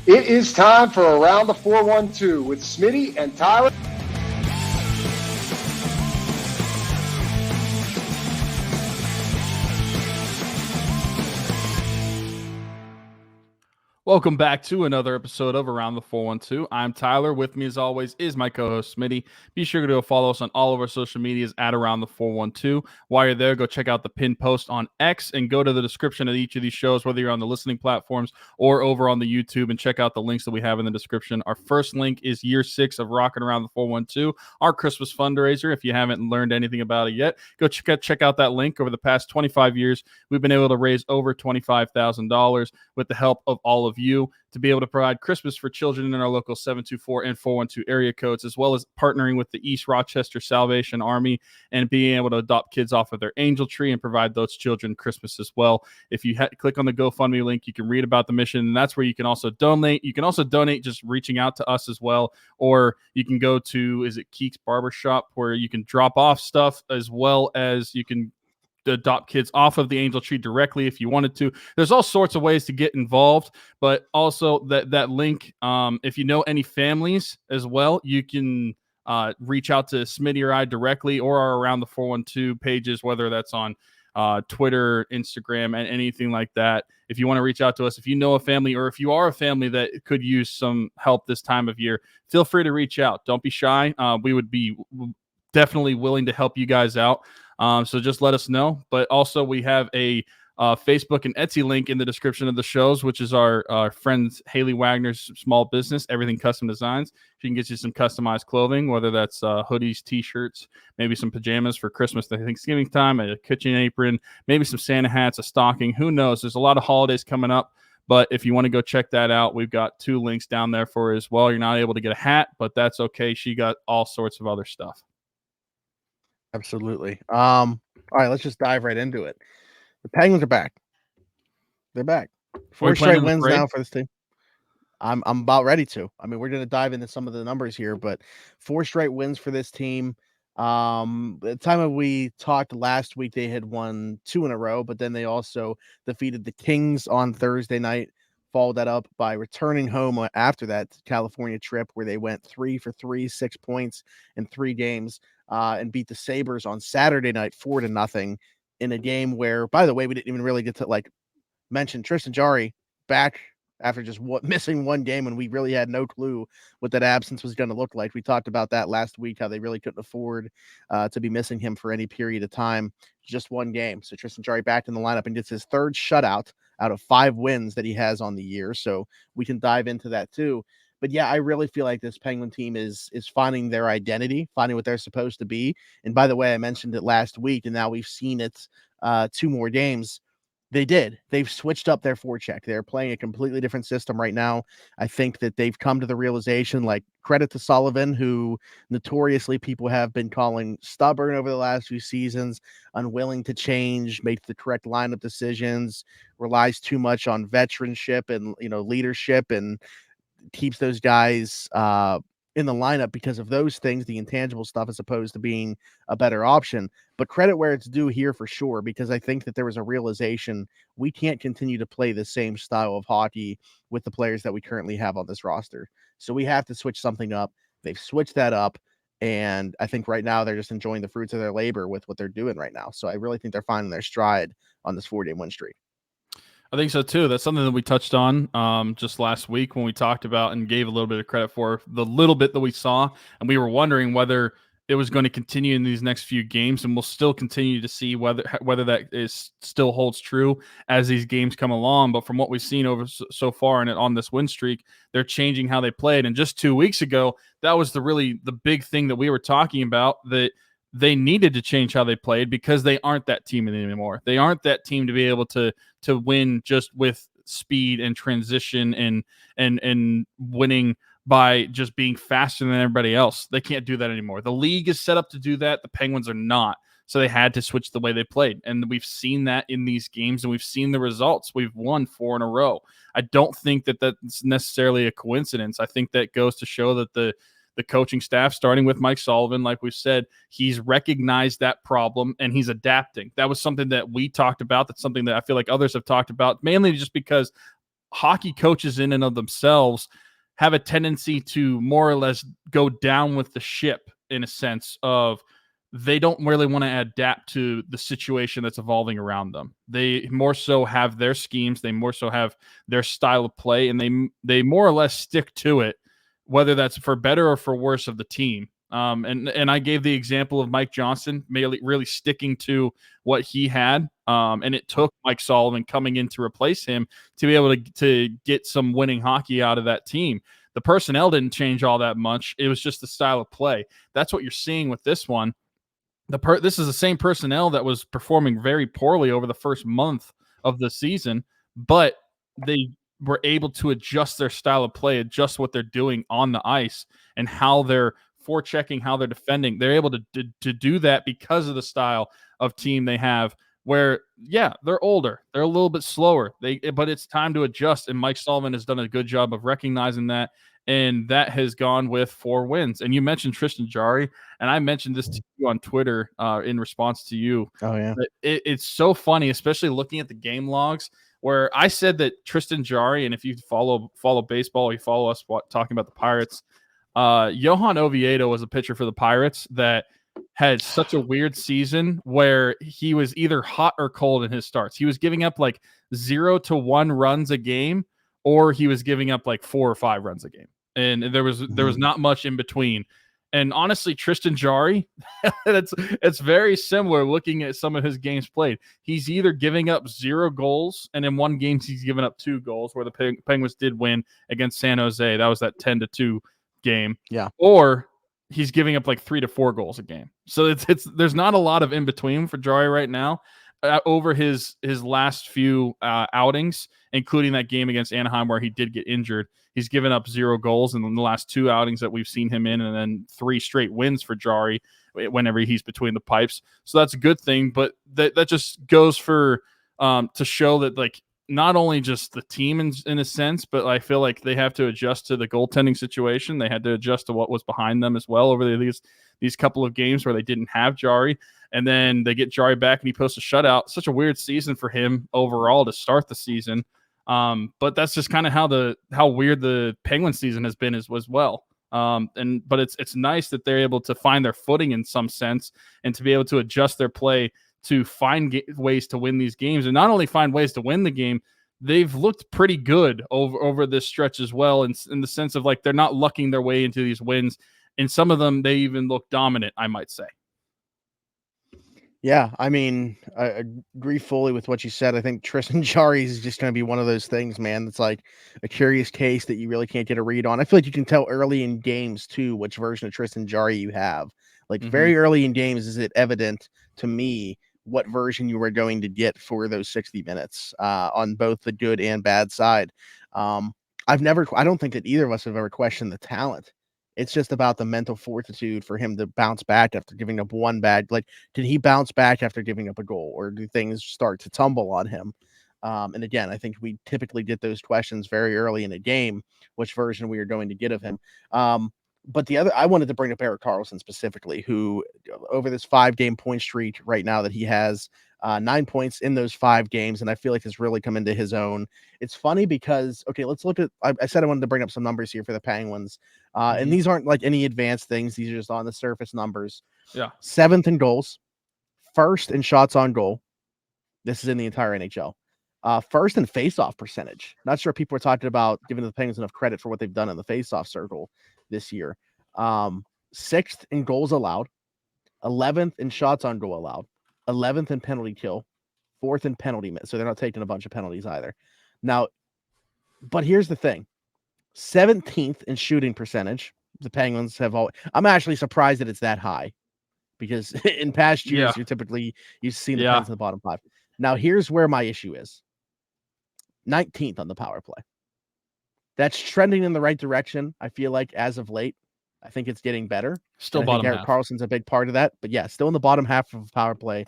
It is time for Around the 412 with Smitty and Tyler. Welcome back to another episode of Around the 412. I'm Tyler. With me, as always, is my co-host, Smitty. Be sure to go follow us on all of our social medias at Around the 412. While you're there, go check out the pinned post on X and go to the description of each of these shows, whether you're on the listening platforms or over on the YouTube, and check out the links that we have in the description. Our first link is year 6 of Rocking Around the 412, our Christmas fundraiser. If you haven't learned anything about it yet, go check out that link. Over the past 25 years, we've been able to raise over $25,000 with the help of all of you to be able to provide Christmas for children in our local 724 and 412 area codes, as well as partnering with the East Rochester Salvation Army and being able to adopt kids off of their angel tree and provide those children Christmas as well. If you click on the GoFundMe link, you can read about the mission, and that's where you can also donate. You can also donate just reaching out to us as well, or you can go to, is it Keeks Barbershop, where you can drop off stuff, as well as you can adopt kids off of the angel tree directly if you wanted to. There's all sorts of ways to get involved, but also that link, if you know any families as well, you can reach out to Smitty or I directly, or our Around the 412 pages, whether that's on Twitter, Instagram, and anything like that. If you want to reach out to us, if you know a family, or if you are a family that could use some help this time of year, feel free to reach out. Don't be shy. We would be definitely willing to help you guys out. So just let us know. But also, we have a Facebook and Etsy link in the description of the shows, which is our friend Haley Wagner's small business, Everything Custom Designs. She can get you some customized clothing, whether that's hoodies, T-shirts, maybe some pajamas for Christmas, Thanksgiving time, a kitchen apron, maybe some Santa hats, a stocking. Who knows? There's a lot of holidays coming up. But if you want to go check that out, we've got 2 links down there for it as well. You're not able to get a hat, but that's okay. She got all sorts of other stuff. Absolutely. All right, let's just dive right into it. The Penguins are back. They're back. 4 straight wins now for this team. I'm about ready to. I mean, we're going to dive into some of the numbers here, but 4 straight wins for this team. The time we talked last week, they had won 2 in a row, but then they also defeated the Kings on Thursday night. Followed that up by returning home after that California trip, where they went 3 for 3, 6 points in 3 games, and beat the Sabres on Saturday night 4-0 in a game where, by the way, we didn't even really get to mention Tristan Jarry back after just missing 1 game, and we really had no clue what that absence was going to look like. We talked about that last week, how they really couldn't afford to be missing him for any period of time, just 1 game. So Tristan Jarry back in the lineup and gets his 3rd shutout out of 5 wins that he has on the year. So we can dive into that too. But yeah, I really feel like this Penguin team is finding their identity, finding what they're supposed to be. And by the way, I mentioned it last week, and now we've seen it 2 more games. They've switched up their forecheck. They're playing a completely different system right now. I think that they've come to the realization, credit to Sullivan, who notoriously people have been calling stubborn over the last few seasons, unwilling to change, make the correct lineup decisions, relies too much on veteranship and, leadership, and keeps those guys in the lineup because of those things, the intangible stuff, as opposed to being a better option. But credit where it's due here for sure, because I think that there was a realization we can't continue to play the same style of hockey with the players that we currently have on this roster. So we have to switch something up. They've switched that up, and I think right now they're just enjoying the fruits of their labor with what they're doing right now. So I really think they're finding their stride on this 4-game win streak. I think so too. That's something that we touched on just last week when we talked about and gave a little bit of credit for the little bit that we saw, and we were wondering whether it was going to continue in these next few games, and we'll still continue to see whether that is still holds true as these games come along. But from what we've seen over so far and on this win streak, they're changing how they played. And just 2 weeks ago, that was the big thing that we were talking about, that they needed to change how they played because they aren't that team anymore. They aren't that team to be able to win just with speed and transition and winning by just being faster than everybody else. They can't do that anymore. The league is set up to do that. The Penguins are not. So they had to switch the way they played. And we've seen that in these games, and we've seen the results. We've won 4 in a row. I don't think that that's necessarily a coincidence. I think that goes to show that the coaching staff, starting with Mike Sullivan, like we've said, he's recognized that problem and he's adapting. That was something that we talked about. That's something that I feel like others have talked about, mainly just because hockey coaches in and of themselves have a tendency to more or less go down with the ship in a sense of they don't really want to adapt to the situation that's evolving around them. They more so have their schemes, they more so have their style of play, and they more or less stick to it, whether that's for better or for worse of the team. And I gave the example of Mike Johnson really sticking to what he had, and it took Mike Sullivan coming in to replace him to be able to get some winning hockey out of that team. The personnel didn't change all that much. It was just the style of play. That's what you're seeing with this one. This is the same personnel that was performing very poorly over the first month of the season, but they were able to adjust their style of play, adjust what they're doing on the ice and how they're forechecking, how they're defending. They're able to do that because of the style of team they have where, yeah, they're older. They're a little bit slower. But it's time to adjust, and Mike Sullivan has done a good job of recognizing that, and that has gone with 4 wins. And you mentioned Tristan Jarry, and I mentioned this to you on Twitter in response to you. Oh, yeah. It's so funny, especially looking at the game logs, where I said that Tristan Jarry, and if you follow baseball, you follow us talking about the Pirates, Johan Oviedo was a pitcher for the Pirates that had such a weird season where he was either hot or cold in his starts. He was giving up like 0 to 1 runs a game, or he was giving up like 4 or 5 runs a game. And there was not much in between. And honestly, Tristan Jarry, it's very similar looking at some of his games played. He's either giving up 0 goals, and in one game he's given up 2 goals where the Penguins did win against San Jose. That was that 10-2 game. Yeah. Or he's giving up like 3 to 4 goals a game. So there's not a lot of in between for Jarry right now. Over his last few outings, including that game against Anaheim where he did get injured, he's given up 0 goals in the last 2 outings that we've seen him in, and then 3 straight wins for Jarry whenever he's between the pipes. So that's a good thing, but that just goes for to show that, like, not only just the team in a sense, but I feel like they have to adjust to the goaltending situation. They had to adjust to what was behind them as well over these couple of games where they didn't have Jarry. And then they get Jarry back and he posts a shutout. Such a weird season for him overall to start the season. But that's just kind of how weird the Penguin season has been as well. But it's nice that they're able to find their footing in some sense and to be able to adjust their play to find ways to win these games, and not only find ways to win the game, they've looked pretty good over this stretch as well. In the sense of, like, they're not lucking their way into these wins. And some of them, they even look dominant, I might say. Yeah, I mean, I agree fully with what you said. I think Tristan Jarry is just going to be one of those things, man. That's like a curious case that you really can't get a read on. I feel like you can tell early in games too which version of Tristan Jarry you have. Like very early in games, is it evident to me what version you were going to get for those 60 minutes on both the good and bad side. I don't think that either of us have ever questioned the talent. It's just about the mental fortitude for him to bounce back after giving up one bad. Like, did he bounce back after giving up a goal, or do things start to tumble on him? And again, I think we typically get those questions very early in a game, which version we are going to get of him. But I wanted to bring up Erik Karlsson specifically, who over this 5-game point streak right now that he has 9 points in those 5 games, and I feel like has really come into his own. It's funny because, okay, let's look at, I said I wanted to bring up some numbers here for the Penguins, and these aren't like any advanced things. These are just on the surface numbers. Yeah. 7th in goals, 1st in shots on goal. This is in the entire NHL. 1st in face-off percentage. Not sure people are talking about giving the Penguins enough credit for what they've done in the face-off circle this year. 6th in goals allowed, 11th in shots on goal allowed, 11th in penalty kill, 4th in penalty miss. So they're not taking a bunch of penalties either. Now, but here's the thing: 17th in shooting percentage. The Penguins have all. I'm actually surprised that it's that high, because in past years you've seen the Penguins in the bottom 5. Now here's where my issue is: 19th on the power play. That's trending in the right direction. I feel like as of late, I think it's getting better. Still bottom half. Erik Karlsson's a big part of that, but yeah, still in the bottom half of power play.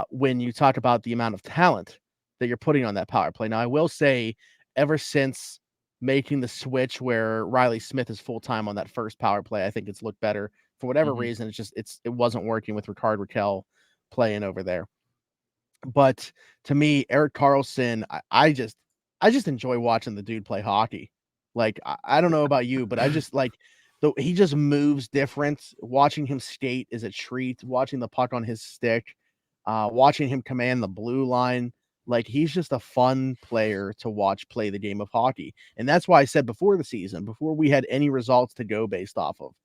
When you talk about the amount of talent that you're putting on that power play. Now, I will say, ever since making the switch where Reilly Smith is full-time on that first power play, I think it's looked better. For whatever reason, it wasn't working with Rickard Rakell playing over there. But to me, Erik Karlsson, I just I just enjoy watching the dude play hockey. Like, I don't know about you, but I just like he just moves different. Watching him skate is a treat. Watching the puck on his stick, watching him command the blue line. Like, he's just a fun player to watch play the game of hockey. And that's why I said before the season, before we had any results to go based off of,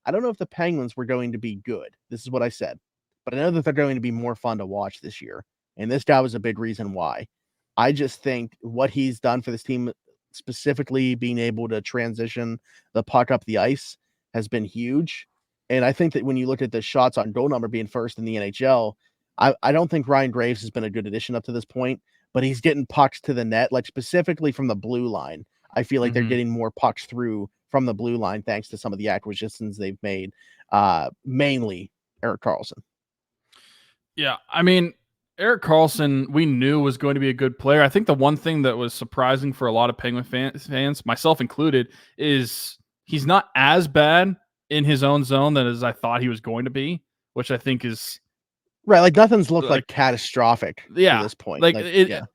I don't know if the Penguins were going to be good. This is what I said. But I know that they're going to be more fun to watch this year. And this guy was a big reason why. I just think what he's done for this team, specifically being able to transition the puck up the ice, has been huge. And I think that when you look at the shots on goal number being first in the NHL, I don't think Ryan Graves has been a good addition up to this point, but he's getting pucks to the net, like specifically from the blue line. I feel like they're getting more pucks through from the blue line thanks to some of the acquisitions they've made, mainly Erik Karlsson. Yeah, I mean, Erik Karlsson, we knew was going to be a good player. I think the one thing that was surprising for a lot of Penguin fans, myself included, is he's not as bad in his own zone as I thought he was going to be, which I think is right. Like, nothing's looked like catastrophic to this point.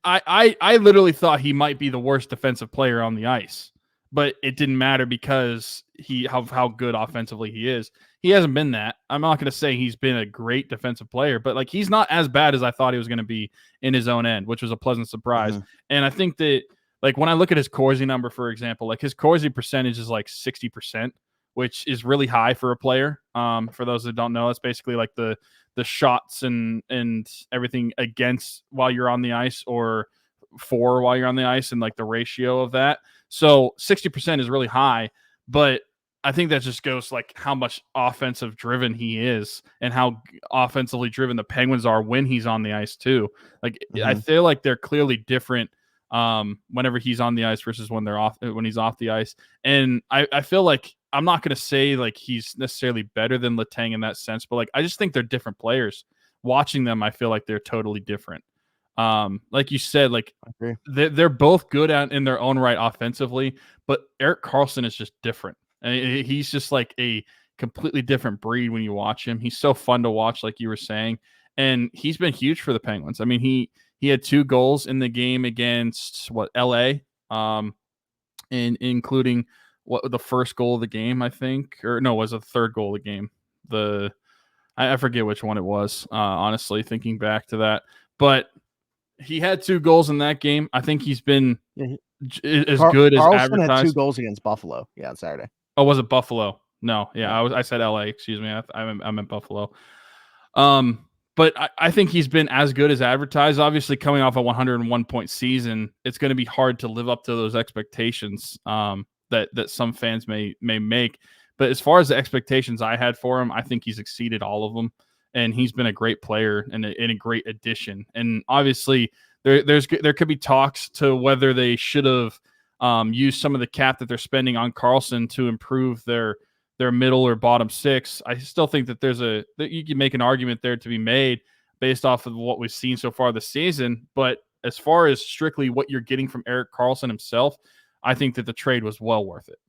I literally thought he might be the worst defensive player on the ice, but it didn't matter because how good offensively he is. He hasn't been that. I'm not going to say he's been a great defensive player, but like, he's not as bad as I thought he was going to be in his own end, which was a pleasant surprise. And I think that, like, when I look at his Corsi number, for example, like, his Corsi percentage is like 60%, which is really high for a player. For those that don't know, it's basically like the shots and everything against while you're on the ice, or for while you're on the ice, and like the ratio of that. So 60% is really high, but I think that just goes like how much offensive driven he is and how offensively driven the Penguins are when he's on the ice too. Like, I feel like they're clearly different whenever he's on the ice versus when he's off the ice. And I feel like, I'm not going to say like he's necessarily better than Letang in that sense, but like, I just think they're different players. Watching them, I feel like they're totally different. Like you said, like, they're both good in their own right offensively, but Erik Karlsson is just different. And he's just like a completely different breed when you watch him. He's so fun to watch, like you were saying, and he's been huge for the Penguins. I mean, he had 2 goals in the game against LA, and including the first goal of the game, I think, or no, it was the third goal of the game. I forget which one it was. Honestly, thinking back to that, but he had 2 goals in that game. I think he's been as good as advertised. Had 2 goals against Buffalo. Yeah, on Saturday. Oh, was it Buffalo? No, yeah, I said LA. Excuse me, I meant Buffalo. But I think he's been as good as advertised. Obviously, coming off a 101-point season, it's going to be hard to live up to those expectations that some fans may make. But as far as the expectations I had for him, I think he's exceeded all of them, and he's been a great player and a great addition. And obviously, there could be talks to whether they should have use some of the cap that they're spending on Karlsson to improve their middle or bottom 6. I still think that that you can make an argument there to be made based off of what we've seen so far this season. But as far as strictly what you're getting from Erik Karlsson himself, I think that the trade was well worth it.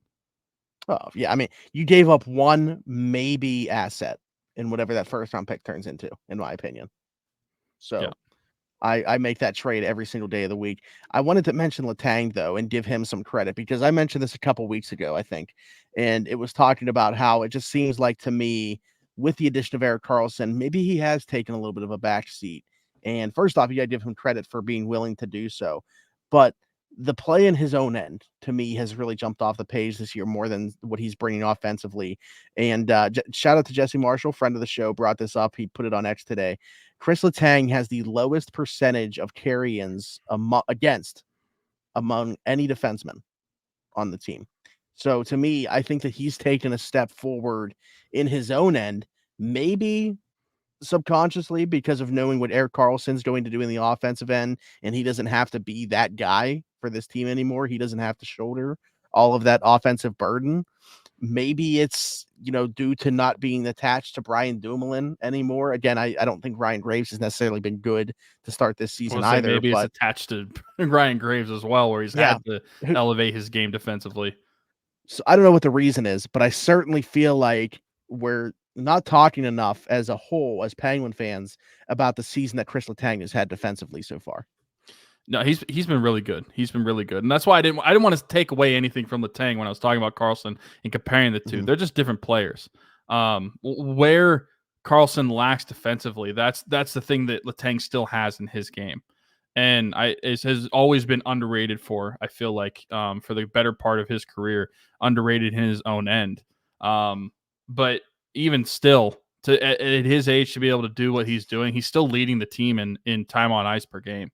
Oh, yeah. I mean, you gave up one maybe asset in whatever that first round pick turns into, in my opinion. So yeah. I make that trade every single day of the week. I wanted to mention Letang, though, and give him some credit, because I mentioned this a couple weeks ago, I think, and it was talking about how it just seems like, to me, with the addition of Erik Karlsson, maybe he has taken a little bit of a backseat. And first off, you got to give him credit for being willing to do so. But the play in his own end, to me, has really jumped off the page this year more than what he's bringing offensively. And shout out to Jesse Marshall, friend of the show, brought this up. He put it on X today. Kris Letang has the lowest percentage of carry-ins against among any defenseman on the team. So to me, I think that he's taken a step forward in his own end, maybe subconsciously because of knowing what Erik Karlsson's going to do in the offensive end, and he doesn't have to be that guy for this team anymore. He doesn't have to shoulder all of that offensive burden. Maybe it's, due to not being attached to Brian Dumoulin anymore. Again, I don't think Ryan Graves has necessarily been good to start this season either. Maybe it's attached to Ryan Graves as well, where he's had to elevate his game defensively. So I don't know what the reason is, but I certainly feel like we're not talking enough as a whole, as Penguin fans, about the season that Kris Letang has had defensively so far. No, he's been really good. He's been really good, and that's why I didn't want to take away anything from Letang when I was talking about Karlsson and comparing the two. They're just different players. Where Karlsson lacks defensively, that's the thing that Letang still has in his game, and it has always been underrated for. I feel like for the better part of his career, underrated in his own end. But even still, at his age, to be able to do what he's doing, he's still leading the team in time on ice per game.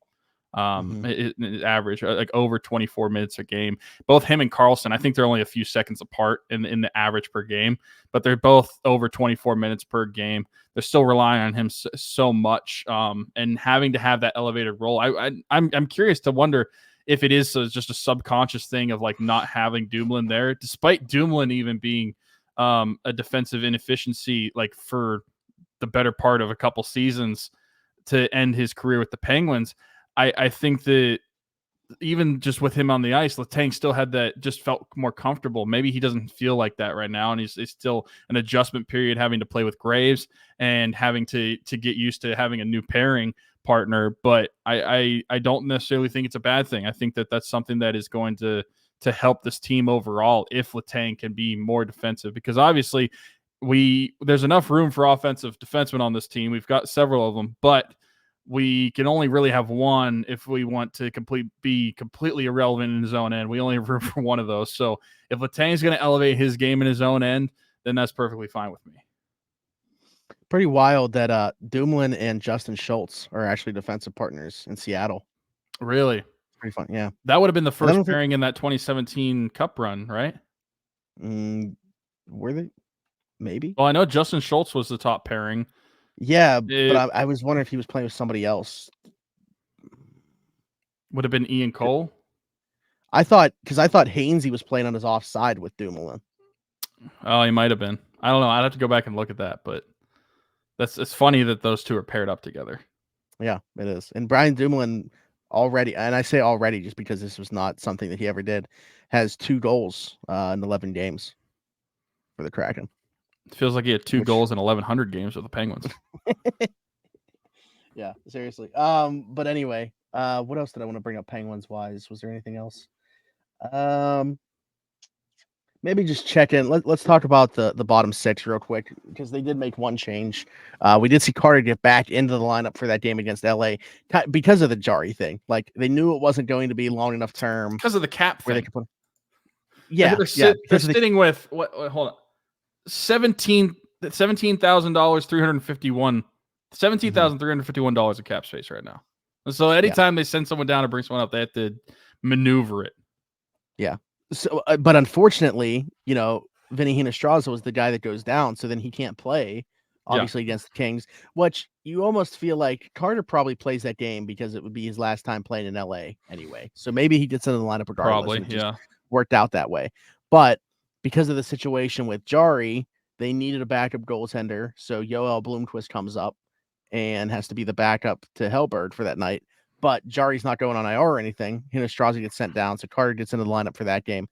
Average like over 24 minutes a game. Both him and Karlsson, I think they're only a few seconds apart in the average per game, but they're both over 24 minutes per game. They're still relying on him so much, and having to have that elevated role. I'm curious to wonder if it is just a subconscious thing of like not having Dumoulin there, despite Dumoulin even being a defensive inefficiency like for the better part of a couple seasons to end his career with the Penguins. I think that even just with him on the ice, Letang still had that, just felt more comfortable. Maybe he doesn't feel like that right now, and he's still an adjustment period, having to play with Graves and having to get used to having a new pairing partner. But I don't necessarily think it's a bad thing. I think that that's something that is going to help this team overall if Letang can be more defensive, because obviously there's enough room for offensive defensemen on this team. We've got several of them, but we can only really have one if we want to be completely irrelevant in his own end. We only have room for one of those. So if Letang is going to elevate his game in his own end, then that's perfectly fine with me. Pretty wild that Dumoulin and Justin Schultz are actually defensive partners in Seattle. Really? Pretty fun, yeah. That would have been the first pairing in that 2017 Cup run, right? Were they? Maybe. Well, I know Justin Schultz was the top pairing. Yeah, but I was wondering if he was playing with somebody else. Would have been Ian Cole? I thought Hainsey was playing on his offside with Dumoulin. Oh, he might have been. I don't know. I'd have to go back and look at that, but it's funny that those two are paired up together. Yeah, it is. And Brian Dumoulin already, and I say already just because this was not something that he ever did, has 2 goals in 11 games for the Kraken. It feels like he had 2 goals in 1,100 games with the Penguins. Yeah, seriously. But anyway, what else did I want to bring up Penguins wise? Was there anything else? Maybe just check in. Let's talk about the bottom 6 real quick, because they did make one change. We did see Carter get back into the lineup for that game against LA because of the Jarry thing. Like, they knew it wasn't going to be long enough term because of the cap thing. They could put, they're sitting with what? Hold on. $17,351 of cap space right now. So anytime they send someone down or bring someone up, they have to maneuver it. Yeah. So, but unfortunately, Evgeni Malkin was the guy that goes down, so then he can't play, obviously, against the Kings, which you almost feel like Carter probably plays that game because it would be his last time playing in LA anyway. So maybe he gets into the lineup regardless. Probably, yeah. Worked out that way. But because of the situation with Jarry, they needed a backup goaltender. So Yoel Blomqvist comes up and has to be the backup to Hellberg for that night. But Jarry's not going on IR or anything. Hinostroza gets sent down, so Carter gets into the lineup for that game.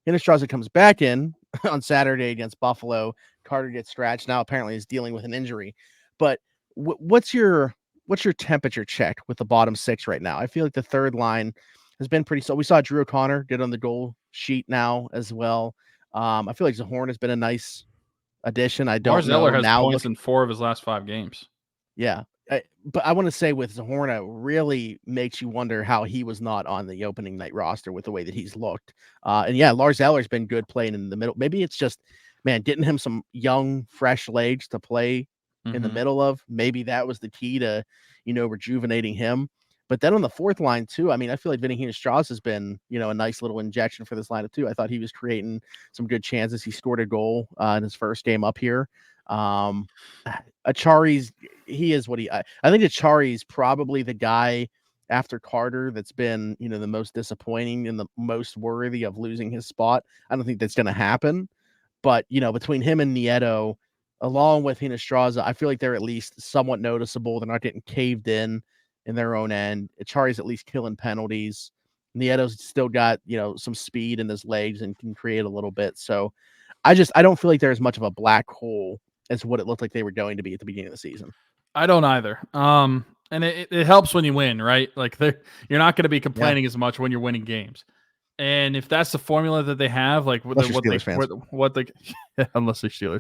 Hinostroza comes back in on Saturday against Buffalo. Carter gets scratched. Now apparently is dealing with an injury. But what's your temperature check with the bottom 6 right now? I feel like the third line has been pretty. So we saw Drew O'Connor get on the goal sheet now as well. I feel like Zahorn has been a nice addition. I don't Lars know. Eller has now points in 4 of his last 5 games. Yeah. But I want to say with Zahorna, really makes you wonder how he was not on the opening night roster with the way that he's looked. And yeah, Lars Eller's been good playing in the middle. Maybe it's just, getting him some young, fresh legs to play in the middle of. Maybe that was the key to, rejuvenating him. But then on the fourth line too, I feel like Vinny Strauss has been, a nice little injection for this lineup too. I thought he was creating some good chances. He scored a goal in his first game up here. Achari's, he is what I think Achari's probably the guy after Carter that's been, the most disappointing and the most worthy of losing his spot. I don't think that's going to happen, but between him and Nieto, along with Hinostroza, I feel like they're at least somewhat noticeable. They're not getting caved in their own end. Achari's at least killing penalties. Nieto's still got, some speed in his legs and can create a little bit. So I don't feel like there's much of a black hole as what it looked like they were going to be at the beginning of the season. I don't either. And it helps when you win, right? Like you're not going to be complaining as much when you're winning games. And if that's the formula that they have, like unless you're Steelers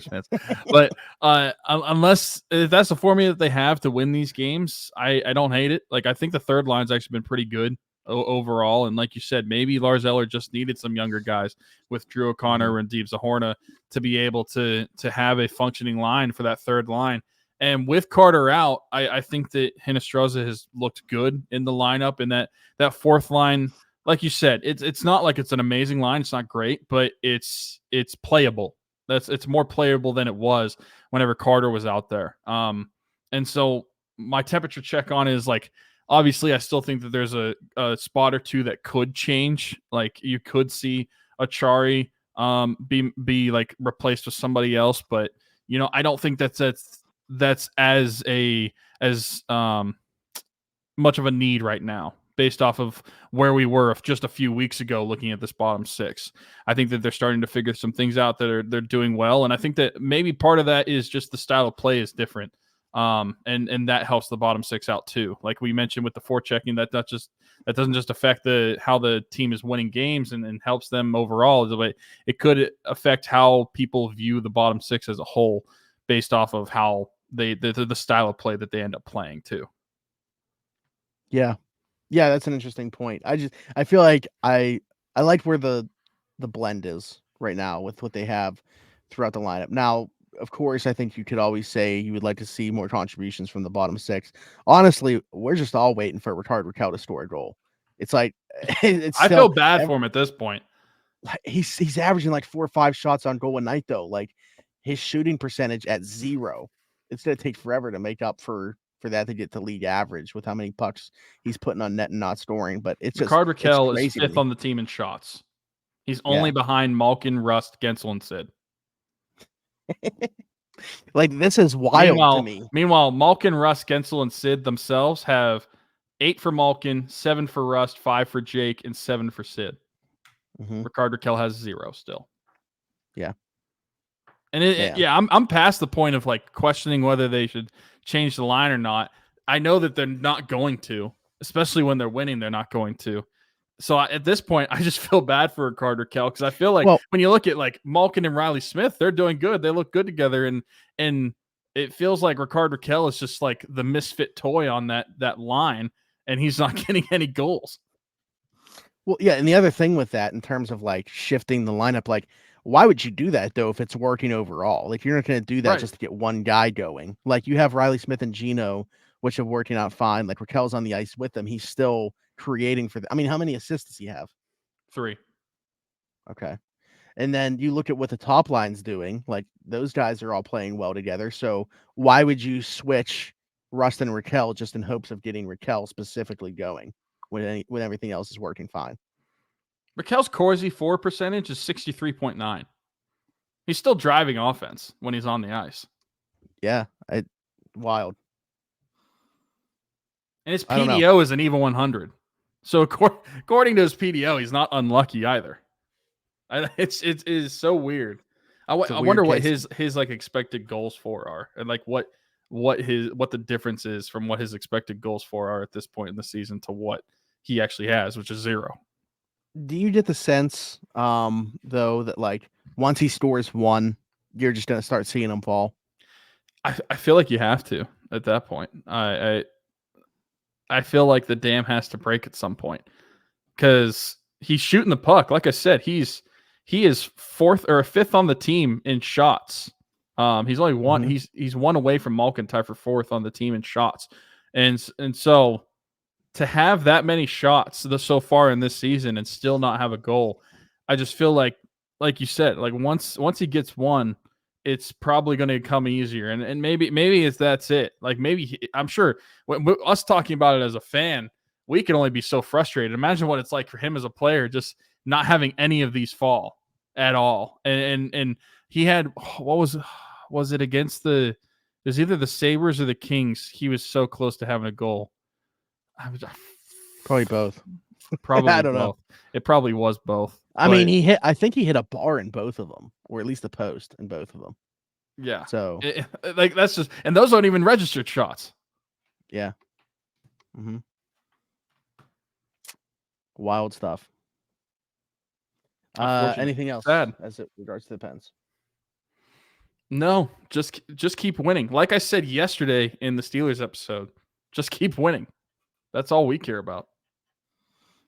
fans, but unless if that's the formula that they have to win these games, I don't hate it. Like I think the third line's actually been pretty good overall. And like you said, maybe Lars Eller just needed some younger guys with Drew O'Connor and Deep Zahorna to be able to have a functioning line for that third line. And with Carter out, I think that Hinostroza has looked good in the lineup, and that fourth line, like you said, it's not like it's an amazing line. It's not great, but it's playable. It's more playable than it was whenever Carter was out there. And so my temperature check on it is like, obviously, I still think that there's a spot or two that could change. Like you could see a Jarry be like replaced with somebody else, but I don't think that's as much of a need right now based off of where we were just a few weeks ago looking at this bottom six. I think that they're starting to figure some things out that they're doing well, and I think that maybe part of that is just the style of play is different, and that helps the bottom six out too. Like we mentioned with the forechecking, that doesn't just affect how the team is winning games and helps them overall, but it could affect how people view the bottom six as a whole based off of how the style of play that they end up playing too. Yeah, that's an interesting point. I feel like I like where the blend is right now with what they have throughout the lineup. Now, of course, I think you could always say you would like to see more contributions from the bottom six. Honestly, we're just all waiting for Rickard Rakell to score a goal. It's like I feel bad for him at this point. He's averaging like 4 or 5 shots on goal a night though. Like his shooting percentage at 0. It's going to take forever to make up for that to get to league average with how many pucks he's putting on net and not scoring. But it's just Rickard Rakell is 5th on the team in shots. He's only behind Malkin, Rust, Gensel, and Sid. Like this is wild to me. Meanwhile, Malkin, Rust, Gensel, and Sid themselves have 8 for Malkin, 7 for Rust, 5 for Jake, and 7 for Sid. Rickard Rakell has 0 still. Yeah. And I'm past the point of like questioning whether they should change the line or not. I know that they're not going to, especially when they're winning, they're not going to. So at this point, I just feel bad for Rickard Rakell because I feel like when you look at like Malkin and Reilly Smith, they're doing good. They look good together, and it feels like Rickard Rakell is just like the misfit toy on that line, and he's not getting any goals. Well, yeah, and the other thing with that in terms of like shifting the lineup, like why would you do that though if it's working overall? Like you're not going to do that just to get one guy going. Like you have Reilly Smith and Gino, which are working out fine. Like Rakell's on the ice with them. He's still creating for them. I mean, how many assists does he have? 3. Okay. And then you look at what the top line's doing. Like those guys are all playing well together. So why would you switch Rust and Rakell just in hopes of getting Rakell specifically going when everything else is working fine? Rakell's Corsi for percentage is 63.9. He's still driving offense when he's on the ice. Yeah, wild. And his PDO is an even 100. So according to his PDO, he's not unlucky either. It is so weird. I wonder what his like expected goals for are, and like what the difference is from what his expected goals for are at this point in the season to what he actually has, which is 0. Do you get the sense, though, that like once he scores 1, you're just gonna start seeing him fall? I feel like you have to at that point. I feel like the dam has to break at some point because he's shooting the puck. Like I said, he is 4th or 5th on the team in shots. He's only one. He's 1 away from Malkin, tied for 4th on the team in shots, and so to have that many shots so far in this season and still not have a goal, I just feel like you said, like once he gets 1, it's probably going to come easier. And maybe that's it. Like I'm sure us talking about it as a fan, we can only be so frustrated. Imagine what it's like for him as a player, just not having any of these fall at all. And he had, what was it against there's either the Sabres or the Kings. He was so close to having a goal. Probably both. Probably I don't both. know. It probably was both. I mean, I think he hit a bar in both of them, or at least a post in both of them. Yeah. So like that's just, and those aren't even registered shots. Yeah. Mm-hmm. Wild stuff. Anything else as it regards to the Pens? No, just keep winning. Like I said yesterday in the Steelers episode, just keep winning. That's all we care about.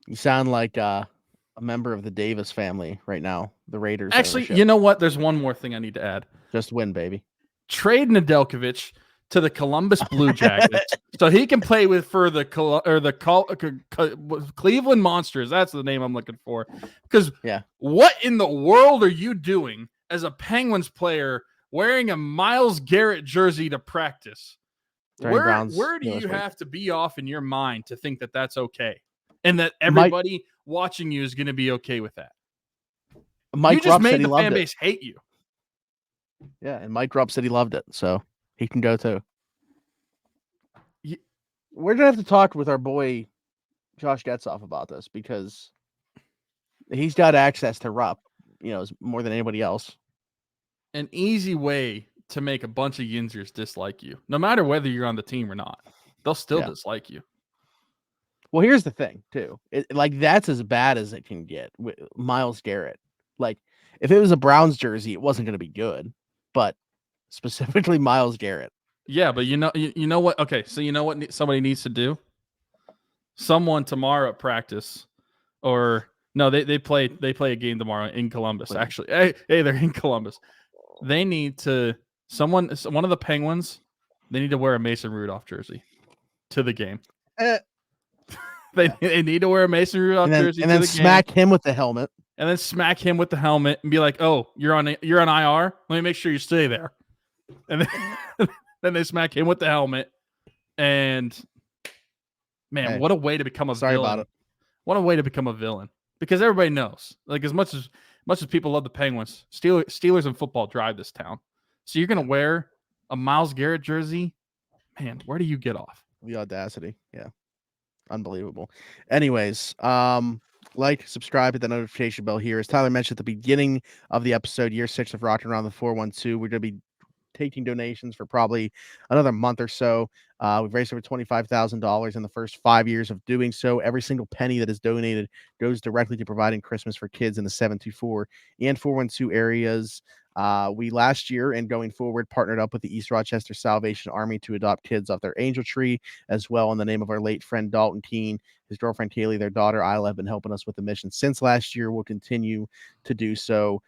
You sound like a member of the Davis family right now, the Raiders. Actually, ownership. You know what? There's one more thing I need to add. Just win, baby. Trade Nedeljkovic to the Columbus Blue Jackets so he can play for the Cleveland Monsters. That's the name I'm looking for. Because what in the world are you doing as a Penguins player wearing a Myles Garrett jersey to practice? Where do you have to be off in your mind to think that that's okay? And that everybody watching you is going to be okay with that? You just made the fan base hate you. Yeah, and Mike Rupp said he loved it, so he can go too. We're going to have to talk with our boy Josh Getzoff about this because he's got access to Rupp, more than anybody else. An easy way to make a bunch of Yinzers dislike you, no matter whether you're on the team or not. They'll still dislike you. Well, here's the thing, too. That's as bad as it can get with Myles Garrett. If it was a Browns jersey, it wasn't going to be good, but specifically Myles Garrett. Yeah, but you know what? Okay, so you know what somebody needs to do? Someone tomorrow at practice, or no, they play a game tomorrow in Columbus. Actually, hey, they're in Columbus. They need to one of the Penguins. They need to wear a Mason Rudolph jersey to the game. They need to wear a Mason Rudolph jersey and then smack him with the helmet. And then smack him with the helmet and be like, "Oh, you're on IR. Let me make sure you stay there." And then they smack him with the helmet. And man, what a way to become a villain! About it. What a way to become a villain! Because everybody knows, as much as people love the Penguins, Steelers and football drive this town. So you're gonna wear a Myles Garrett jersey, man. Where do you get off? The audacity, yeah, unbelievable. Anyways, subscribe, hit the notification bell here. As Tyler mentioned at the beginning of the episode, year 6 of Rocking Around the 412, we're going to be taking donations for probably another month or so. We've raised over $25,000 in the first 5 years of doing so. Every single penny that is donated goes directly to providing Christmas for kids in the 724 and 412 areas. We last year and going forward partnered up with the East Rochester Salvation Army to adopt kids off their angel tree as well in the name of our late friend Dalton Keene. His girlfriend Kaylee, their daughter Isla have been helping us with the mission since last year. We'll continue to do so.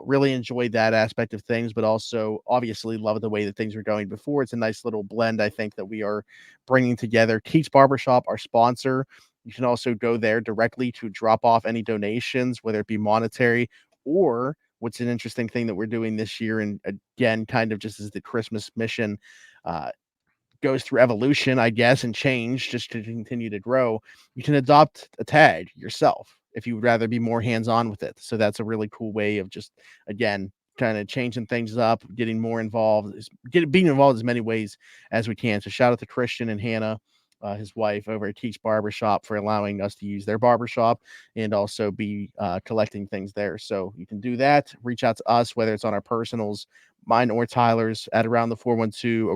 Really enjoyed that aspect of things, but also obviously love the way that things were going before. It's a nice little blend, I think, that we are bringing together. Keats Barbershop, our sponsor. You can also go there directly to drop off any donations, whether it be monetary or what's an interesting thing that we're doing this year. And again, kind of just as the Christmas mission goes through evolution, I guess, and change just to continue to grow. You can adopt a tag yourself if you would rather be more hands-on with it. So that's a really cool way of just, again, kind of changing things up, getting more involved, being involved as many ways as we can. So shout out to Christian and Hannah, his wife over at Keats Barbershop, for allowing us to use their barbershop and also be collecting things there. So you can do that. Reach out to us, whether it's on our personals, mine or Tyler's, at around the 412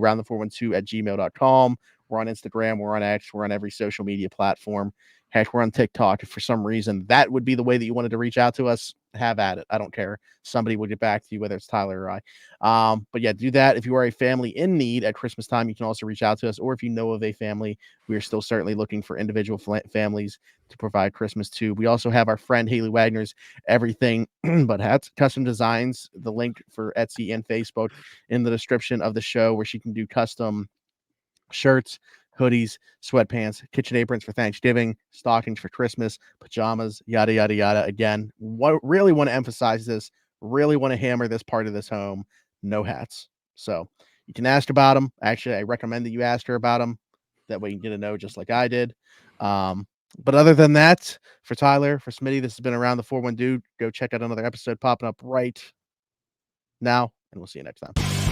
at gmail.com. We're on Instagram. We're on X. We're on every social media platform. Heck, we're on TikTok. If for some reason that would be the way that you wanted to reach out to us, have at it. I don't care. Somebody will get back to you, whether it's Tyler or I. But yeah, do that. If you are a family in need at Christmas time, you can also reach out to us. Or if you know of a family, we are still certainly looking for individual families to provide Christmas to. We also have our friend Haley Wagner's Everything But Hats Custom Designs. The link for Etsy and Facebook in the description of the show, where she can do custom shirts, hoodies, sweatpants, kitchen aprons for Thanksgiving, stockings for Christmas, pajamas, yada, yada, yada. Again, really want to emphasize this, really want to hammer this part of this home. No hats. So you can ask about them. Actually, I recommend that you ask her about them. That way you get to know just like I did. But other than that, for Tyler, for Smitty, this has been Around the 412. Go check out another episode popping up right now, and we'll see you next time.